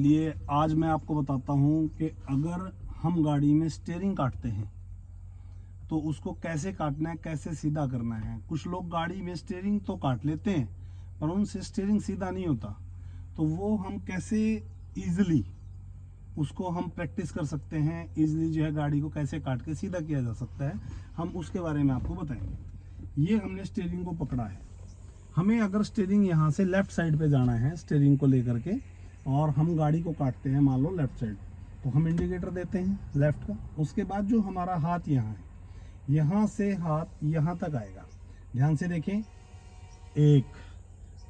लिए आज मैं आपको बताता हूं कि अगर हम गाड़ी में स्टीयरिंग काटते हैं तो उसको कैसे काटना है, कैसे सीधा करना है। कुछ लोग गाड़ी में स्टीयरिंग तो काट लेते हैं पर उनसे स्टीयरिंग सीधा नहीं होता, तो वो हम कैसे इजीली उसको हम प्रैक्टिस कर सकते हैं। इजीली जो है गाड़ी को कैसे काट के सीधा किया जा सकता है, हम उसके बारे में आपको बताएंगे। ये हमने स्टीयरिंग को पकड़ा है, हमें अगर स्टीयरिंग यहाँ से लेफ्ट साइड पे जाना है स्टीयरिंग को लेकर के, और हम गाड़ी को काटते हैं मान लो लेफ्ट साइड, तो हम इंडिकेटर देते हैं लेफ्ट का। उसके बाद जो हमारा हाथ यहाँ है, यहाँ से हाथ यहाँ तक आएगा, ध्यान से देखें। एक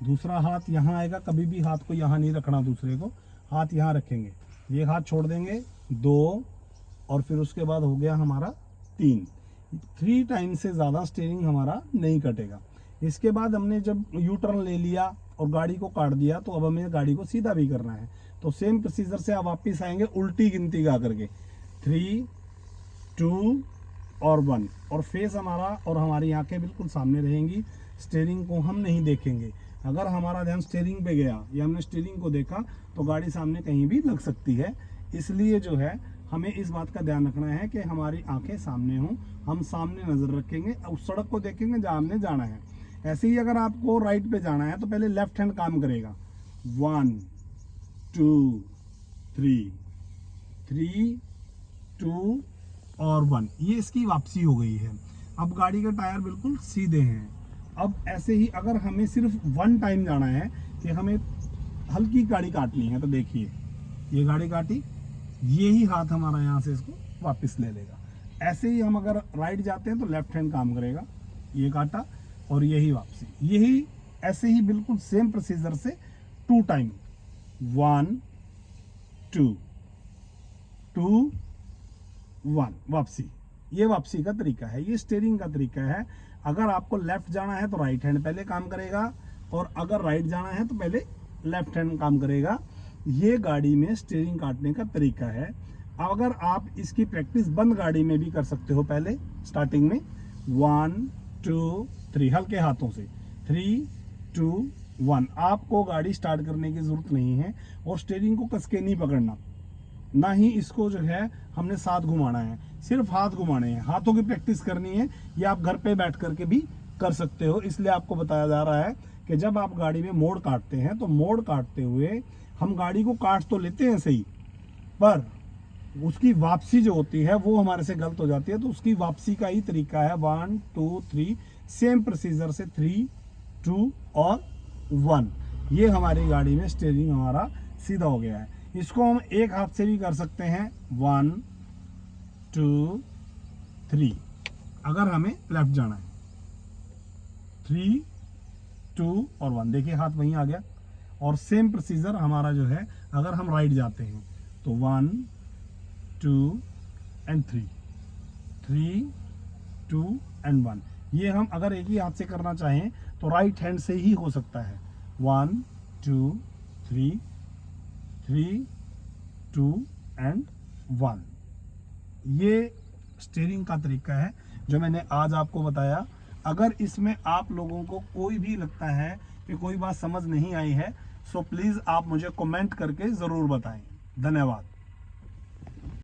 दूसरा हाथ यहाँ आएगा, कभी भी हाथ को यहाँ नहीं रखना, दूसरे को हाथ यहाँ रखेंगे, ये हाथ छोड़ देंगे, 2, और फिर उसके बाद हो गया हमारा 3 टाइम से ज़्यादा स्टीयरिंग हमारा नहीं कटेगा। इसके बाद हमने जब यू टर्न ले लिया और गाड़ी को काट दिया, तो अब हमें गाड़ी को सीधा भी करना है। तो सेम प्रोसीजर से आप वापस आएंगे उल्टी गिनती गा करके, 3, 2 और 1, और फेस हमारा और हमारी आंखें बिल्कुल सामने रहेंगी। स्टीयरिंग को हम नहीं देखेंगे। अगर हमारा ध्यान स्टीयरिंग पे गया या हमने स्टीयरिंग को देखा तो गाड़ी सामने कहीं भी लग सकती है। इसलिए जो है हमें इस बात का ध्यान रखना है कि हमारी आंखें सामने हों, हम सामने नज़र रखेंगे, उस सड़क को देखेंगे जहाँ हमने जाना है। ऐसे ही अगर आपको राइट पे जाना है तो पहले लेफ्ट हैंड काम करेगा, 1 2 3, 3 2 और 1, ये इसकी वापसी हो गई है। अब गाड़ी के टायर बिल्कुल सीधे हैं। अब ऐसे ही अगर हमें सिर्फ 1 टाइम जाना है कि हमें हल्की गाड़ी काटनी है, तो देखिए ये गाड़ी काटी, यही हाथ हमारा यहाँ से इसको वापस ले लेगा। ऐसे ही हम अगर राइट जाते हैं तो लेफ्ट हैंड काम करेगा, ये काटा और यही वापसी, यही ऐसे ही बिल्कुल सेम प्रोसीजर से 2 टाइम, 1 2 2 1 वापसी। ये वापसी का तरीका है, ये स्टीयरिंग का तरीका है। अगर आपको लेफ्ट जाना है तो राइट हैंड पहले काम करेगा, और अगर राइट जाना है तो पहले लेफ्ट हैंड काम करेगा। ये गाड़ी में स्टीयरिंग काटने का तरीका है। अगर आप इसकी प्रैक्टिस बंद गाड़ी में भी कर सकते हो, पहले स्टार्टिंग में 1 2 3 हल्के हाथों से, 3 2 1। आपको गाड़ी स्टार्ट करने की जरूरत नहीं है और स्टीयरिंग को कस के नहीं पकड़ना, ना ही इसको जो है हमने साथ घुमाना है, सिर्फ हाथ घुमाने हैं। हाथों की प्रैक्टिस करनी है, ये आप घर पे बैठ करके भी कर सकते हो। इसलिए आपको बताया जा रहा है कि जब आप गाड़ी में मोड़ काटते हैं तो मोड़ काटते हुए हम गाड़ी को काट तो लेते हैं सही, पर उसकी वापसी जो होती है वो हमारे से गलत हो जाती है। तो उसकी वापसी का ही तरीका है 1 2 3, सेम प्रोसीजर से 3 2 और 1। ये हमारी गाड़ी में स्टीयरिंग हमारा सीधा हो गया है। इसको हम एक हाथ से भी कर सकते हैं, 1 2 3, अगर हमें लेफ्ट जाना है, 3 2 और 1, देखिए हाथ वहीं आ गया। और सेम प्रोसीजर हमारा जो है अगर हम राइट जाते हैं तो 1 2 एंड 3, 3 2 एंड 1। ये हम अगर एक ही हाथ से करना चाहें तो राइट हैंड से ही हो सकता है, 1 2 3 3 2 एंड 1। ये स्टीयरिंग का तरीका है जो मैंने आज आपको बताया। अगर इसमें आप लोगों को कोई भी लगता है कि कोई बात समझ नहीं आई है, सो प्लीज़ आप मुझे कमेंट करके ज़रूर बताएं। धन्यवाद।